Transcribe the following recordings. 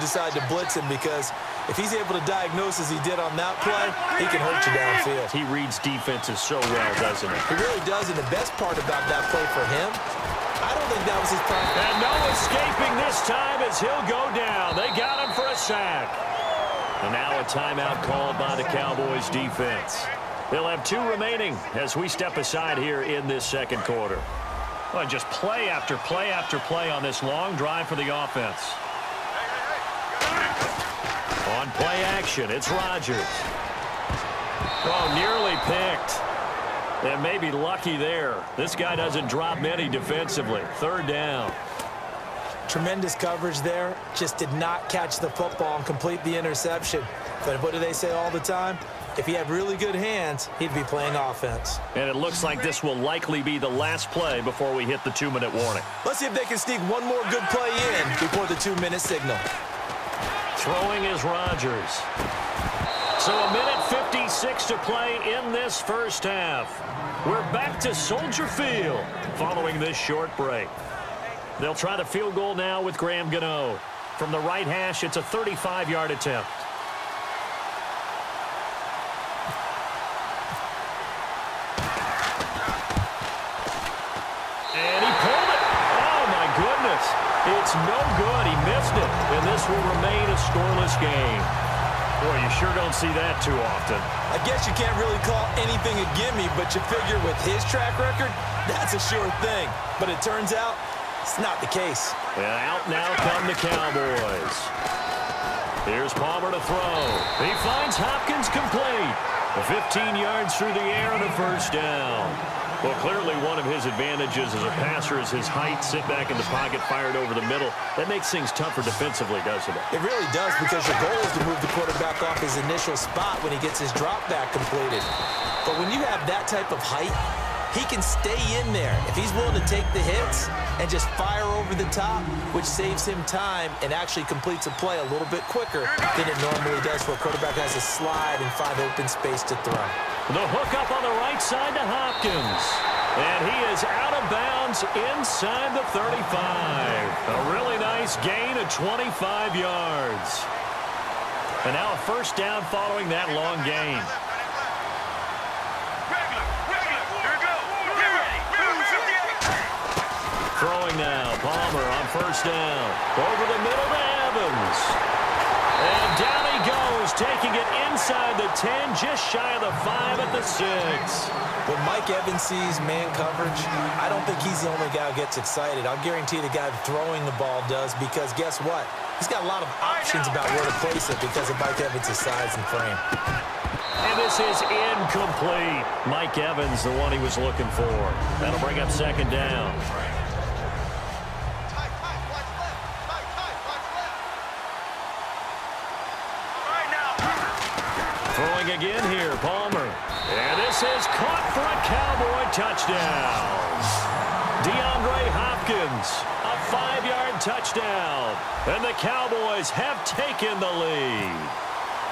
decide to blitz him, because if he's able to diagnose as he did on that play, he can hurt you downfield. He reads defenses so well, doesn't he? He really does, and the best part about that play for him, I don't think that was his problem. And no escaping this time as he'll go down. They got him for a sack. And now a timeout called by the Cowboys defense. They'll have 2 remaining as we step aside here in this second quarter. Well, just play after play after play on this long drive for the offense. On play action, it's Rodgers. Oh, nearly picked. And maybe lucky there. This guy doesn't drop many defensively. 3rd down. Tremendous coverage there. Just did not catch the football and complete the interception. But what do they say all the time? If he had really good hands, he'd be playing offense. And it looks like this will likely be the last play before we hit the 2-minute warning. Let's see if they can sneak one more good play in before the 2-minute signal. Throwing is Rodgers. So a minute 56 to play in this first half. We're back to Soldier Field following this short break. They'll try the field goal now with Graham Gano. From the right hash, it's a 35-yard attempt. And he pulled it. Oh, my goodness. It's no good. He missed it. And this will remain a scoreless game. Boy, you sure don't see that too often. I guess you can't really call anything a gimme, but you figure with his track record, that's a sure thing. But it turns out it's not the case. And out now come the Cowboys. Here's Palmer to throw. He finds Hopkins complete. 15 yards through the air and a first down. Well, clearly one of his advantages as a passer is his height. Sit back in the pocket, fired over the middle. That makes things tougher defensively, doesn't it? It really does, because your goal is to move the quarterback off his initial spot when he gets his drop back completed. But when you have that type of height, he can stay in there. If he's willing to take the hits and just fire over the top, which saves him time and actually completes a play a little bit quicker than it normally does, where a quarterback has to slide and find open space to throw. The hook up on the right side to Hopkins. And he is out of bounds inside the 35. A really nice gain of 25 yards. And now a first down following that long gain. Throwing now, Palmer on first down. Over the middle to Evans. And down he goes, taking it inside the 10, just shy of the 5 at the 6. When Mike Evans sees man coverage, I don't think he's the only guy who gets excited. I'll guarantee the guy throwing the ball does, because guess what? He's got a lot of options about where to place it because of Mike Evans' size and frame. And this is incomplete. Mike Evans, the one he was looking for. That'll bring up second down. Throwing again here, Palmer. And this is caught for a Cowboy touchdown. DeAndre Hopkins, a 5-yard touchdown. And the Cowboys have taken the lead.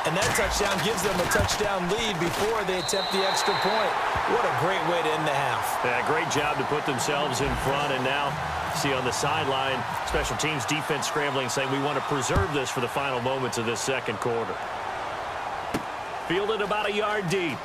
And that touchdown gives them a touchdown lead before they attempt the extra point. What a great way to end the half. Yeah, great job to put themselves in front. And now, see on the sideline, special teams defense scrambling, saying we want to preserve this for the final moments of this second quarter. Fielded about a yard deep.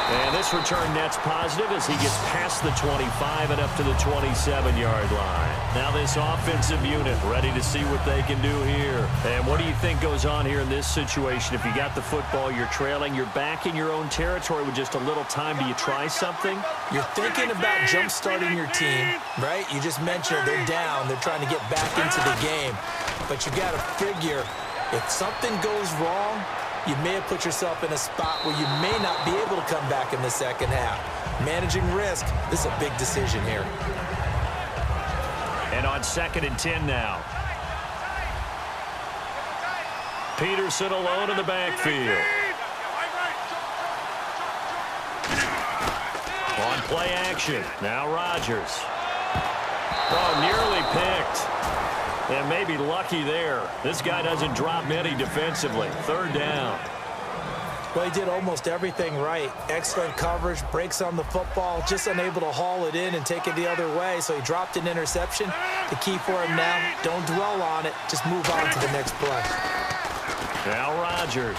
And this return net's positive as he gets past the 25 and up to the 27-yard line. Now this offensive unit ready to see what they can do here. And what do you think goes on here in this situation? If you got the football, you're trailing, you're back in your own territory with just a little time. Do you try something? You're thinking about jump-starting your team, right? You just mentioned they're down. They're trying to get back into the game. But you got to figure, if something goes wrong, you may have put yourself in a spot where you may not be able to come back in the second half. Managing risk, this is a big decision here. And on 2nd and 10 now. Peterson alone in the backfield. On play action, now Rodgers. Oh, nearly picked. And maybe lucky there. This guy doesn't drop many defensively. 3rd down. Well, he did almost everything right. Excellent coverage, breaks on the football, just unable to haul it in and take it the other way, so he dropped an interception. The key for him now, don't dwell on it, just move on to the next play. Now Rodgers.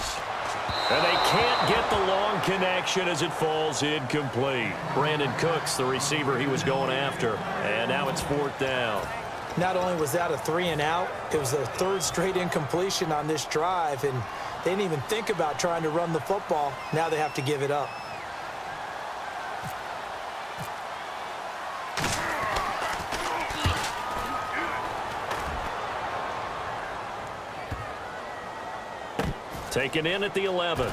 And they can't get the long connection as it falls incomplete. Brandon Cooks, the receiver he was going after, and now it's 4th down. Not only was that a 3-and-out, it was their 3rd straight incompletion on this drive, and they didn't even think about trying to run the football. Now they have to give it up. Taken in at the 11.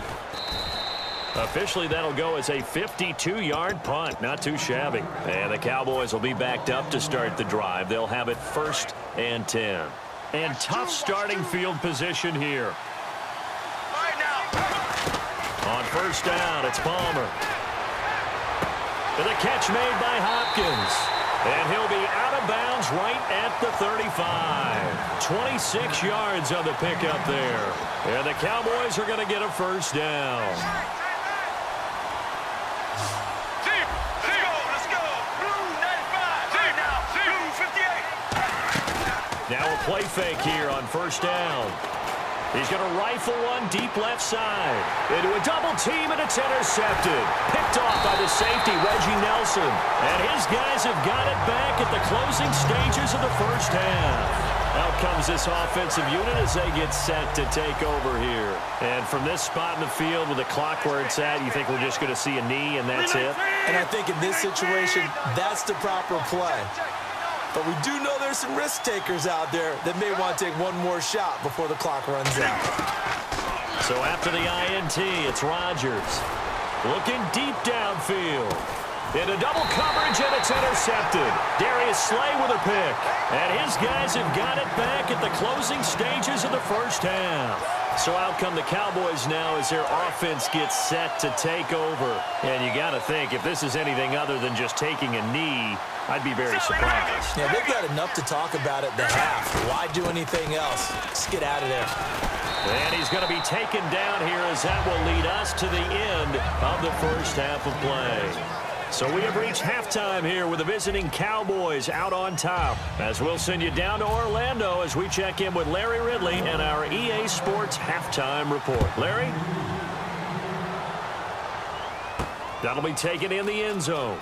Officially, that'll go as a 52-yard punt. Not too shabby. And the Cowboys will be backed up to start the drive. They'll have it 1st and 10. And tough starting field position here. On 1st down, it's Palmer. And the catch made by Hopkins. And he'll be out of bounds right at the 35. 26 yards on the pickup there. And the Cowboys are going to get a 1st down. Now a play fake here on 1st down. He's going to rifle one deep left side. Into a double team, and it's intercepted. Picked off by the safety, Reggie Nelson. And his guys have got it back at the closing stages of the 1st half. Out comes this offensive unit as they get set to take over here. And from this spot in the field with the clock where it's at, you think we're just going to see a knee and that's it? And I think in this situation, that's the proper play. But we do know there's some risk takers out there that may want to take one more shot before the clock runs out. So after the INT, it's Rodgers. Looking deep downfield. Into double coverage, and it's intercepted. Darius Slay with a pick. And his guys have got it back at the closing stages of the 1st half. So out come the Cowboys now as their offense gets set to take over. And you got to think, if this is anything other than just taking a knee, I'd be very surprised. Yeah, they've got enough to talk about at the half. Why do anything else? Just get out of there. And he's going to be taken down here as that will lead us to the end of the 1st half of play. So we have reached halftime here with the visiting Cowboys out on top. As we'll send you down to Orlando as we check in with Larry Ridley and our EA Sports halftime report. Larry? That'll be taken in the end zone.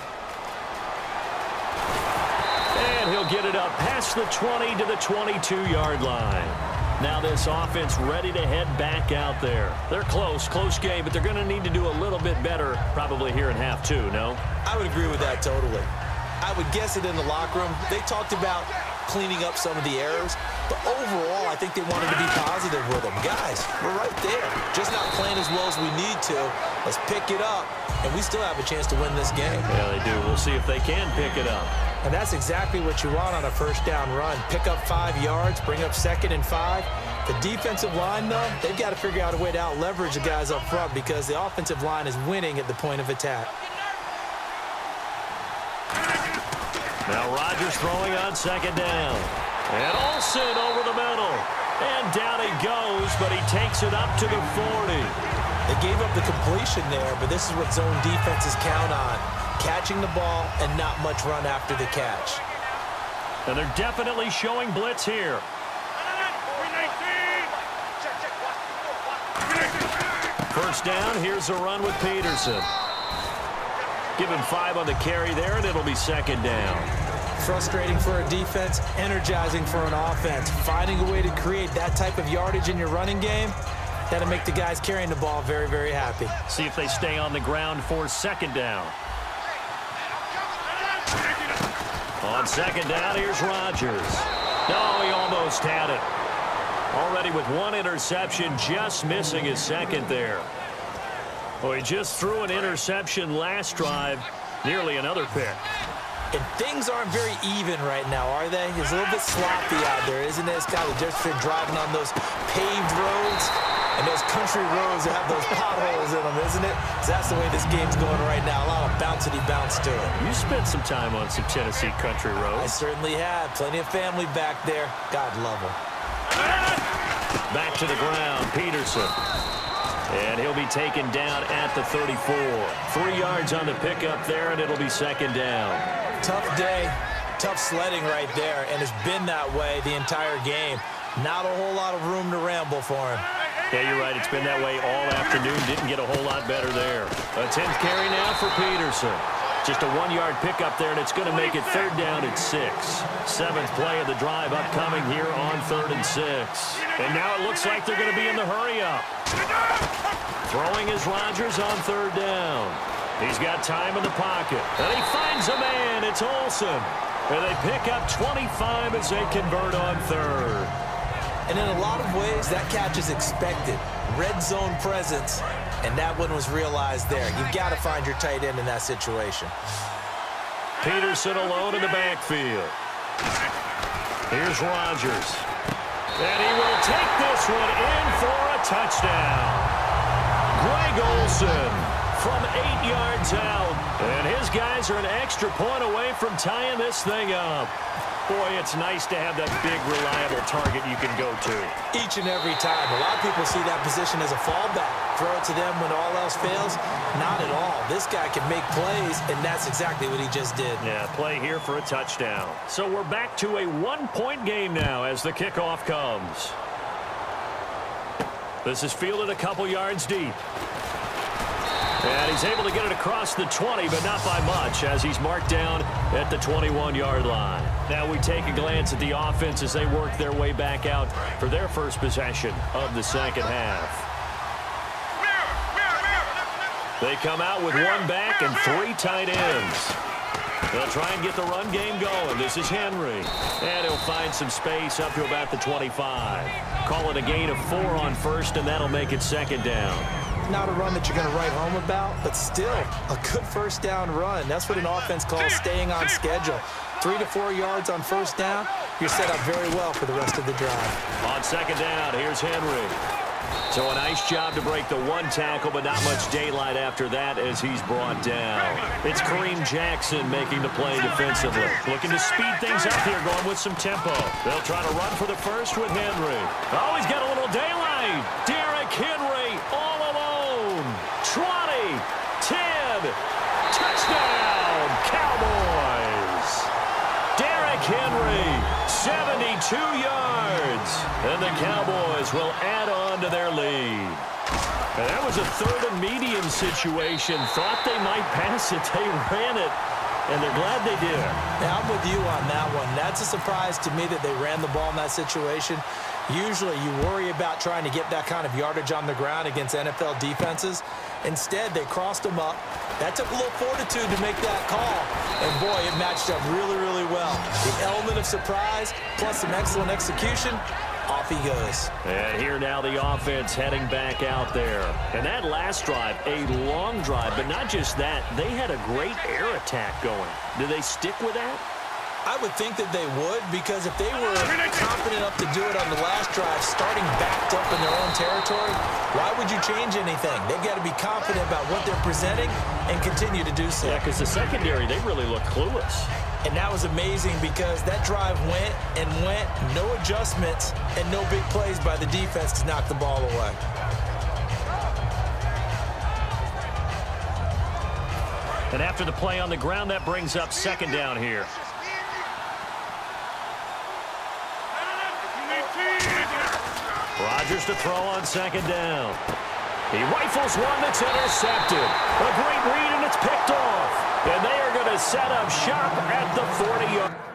And he'll get it up past the 20 to the 22-yard line. Now this offense ready to head back out there. They're close game, but they're going to need to do a little bit better probably here in half 2, no? I would agree with that totally. I would guess it in the locker room. They talked about cleaning up some of the errors, but overall I think they wanted to be positive with them. Guys, we're right there. Just not playing as well as we need to. Let's pick it up, and we still have a chance to win this game. Yeah, they do. We'll see if they can pick it up. And that's exactly what you want on a 1st down run. Pick up 5 yards, bring up 2nd and 5. The defensive line, though, they've got to figure out a way to out-leverage the guys up front because the offensive line is winning at the point of attack. Now Rodgers throwing on 2nd down. And Olsen over the middle. And down he goes, but he takes it up to the 40. They gave up the completion there, but this is what zone defenses count on. Catching the ball and not much run after the catch. And they're definitely showing blitz here. First down, here's a run with Peterson. Give him 5 on the carry there, and it'll be 2nd down. Frustrating for a defense, energizing for an offense. Finding a way to create that type of yardage in your running game, that'll make the guys carrying the ball very, very happy. See if they stay on the ground for 2nd down. On 2nd down, here's Rodgers. No, he almost had it. Already with 1 interception, just missing his 2nd there. Well, he just threw an interception last drive, nearly another pick. And things aren't very even right now, are they? It's a little bit sloppy out there, isn't it? It's kind of just for driving on those paved roads and those country roads that have those potholes in them, isn't it? So that's the way this game's going right now. A lot of bouncy bounce to it. You spent some time on some Tennessee country roads. I certainly have. Plenty of family back there. God love them. Back to the ground, Peterson. And he'll be taken down at the 34. 3 yards on the pickup there, and it'll be second down. Tough day, tough sledding right there, and it's been that way the entire game. Not a whole lot of room to ramble for him. Yeah, you're right. It's been that way all afternoon. Didn't get a whole lot better there. A 10th carry now for Peterson. Just a 1-yard pickup there, and it's going to make it third down at 6. 7th play of the drive upcoming here on 3rd and 6. And now it looks like they're going to be in the hurry-up. Throwing is Rodgers on 3rd down. He's got time in the pocket. And he finds a man. It's Olsen. And they pick up 25 as they convert on 3rd. And in a lot of ways, that catch is expected. Red zone presence, and that one was realized there. You've got to find your tight end in that situation. Peterson alone in the backfield. Here's Rodgers. And he will take this one in for a touchdown. Greg Olsen from 8 yards out. And his guys are an extra point away from tying this thing up. Boy, it's nice to have that big, reliable target you can go to. Each and every time. A lot of people see that position as a fallback. Throw it to them when all else fails. Not at all. This guy can make plays, and that's exactly what he just did. Yeah, play here for a touchdown. So we're back to a 1-point game now as the kickoff comes. This is fielded a couple yards deep. And he's able to get it across the 20, but not by much, as he's marked down at the 21-yard line. Now we take a glance at the offense as they work their way back out for their first possession of the second half. They come out with 1 back and 3 tight ends. They'll try and get the run game going. This is Henry. And he'll find some space up to about the 25. Call it a gain of 4 on first, and that'll make it second down. Not a run that you're going to write home about, but still a good first down run. That's what an offense calls staying on schedule. 3 to 4 yards on first down, you're set up very well for the rest of the drive. On second down, here's Henry. So a nice job to break the 1 tackle, but not much daylight after that as he's brought down. It's Kareem Jackson making the play defensively. Looking to speed things up here, going with some tempo. They'll try to run for the first with Henry. Oh, he's got a little daylight. Derrick Henry all alone. 20, 10, touchdown, Cowboys. Derrick Henry, 72 yards. And the Cowboys will add on to their lead. And that was a 3rd and medium situation. Thought they might pass it. They ran it. And they're glad they did. Yeah, I'm with you on that one. That's a surprise to me that they ran the ball in that situation. Usually you worry about trying to get that kind of yardage on the ground against NFL defenses. Instead, they crossed them up. That took a little fortitude to make that call. And, boy, it matched up really, really well. The element of surprise plus some excellent execution, off he goes. And here now the offense heading back out there. And that last drive, a long drive, but not just that. They had a great air attack going. Do they stick with that? I would think that they would, because if they were confident enough to do it on the last drive, starting backed up in their own territory, why would you change anything? They've got to be confident about what they're presenting and continue to do so. Yeah, because the secondary, they really look clueless. And that was amazing because that drive went and went, no adjustments, and no big plays by the defense to knock the ball away. And after the play on the ground, that brings up second down here. Rodgers to throw on second down. He rifles one that's intercepted. A great read, and it's picked off. And they are going to set up shop at the 40-yard.